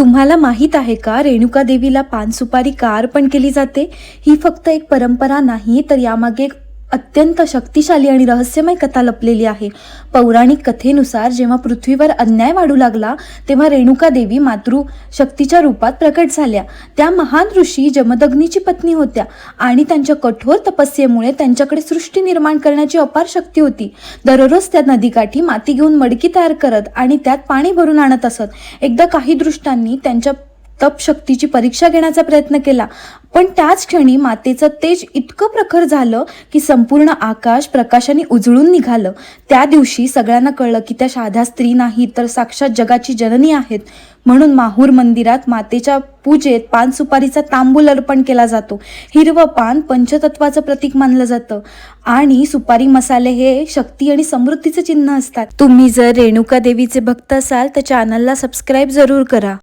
तुम्हाला माहीत आहे का, रेणुका देवीला पान सुपारी का अर्पण केली जाते? ही फक्त एक परंपरा नाही, तर यामागे एक अत्यंत शक्तिशाली आणि रहस्यमय कथा लपलेली आहे. पौराणिक कथेनुसार जेव्हा पृथ्वीवर अन्याय वाढू लागला, तेव्हा रेणुका देवी मातृशक्तीच्या रूपात प्रकट झाल्या. त्या महान ऋषी जमदग्नीची पत्नी होत्या आणि त्यांच्या कठोर तपस्येमुळे त्यांच्याकडे सृष्टी निर्माण करण्याची अपार शक्ती होती. दररोज त्या नदीकाठी माती घेऊन मडकी तयार करत आणि त्यात पाणी भरून आणत असत. एकदा काही दृष्टांनी त्यांच्या तपशक्तीची परीक्षा घेण्याचा प्रयत्न केला, पण त्याच क्षणी मातेचं तेज इतकं प्रखर झालं की संपूर्ण आकाश प्रकाशाने उजळून निघालं. त्या दिवशी सगळ्यांना कळलं की त्या साध्या स्त्री नाहीत, तर साक्षात जगाची जननी आहेत. म्हणून माहूर मंदिरात मातेच्या पूजेत पान सुपारीचा तांबूल अर्पण केला जातो. हिरवं पान पंचतत्वाचं प्रतीक मानलं जातं आणि सुपारी मसाले हे शक्ती आणि समृद्धीचे चिन्ह असतात. तुम्ही जर रेणुका देवीचे भक्त असाल तर चॅनलला सबस्क्राईब जरूर करा.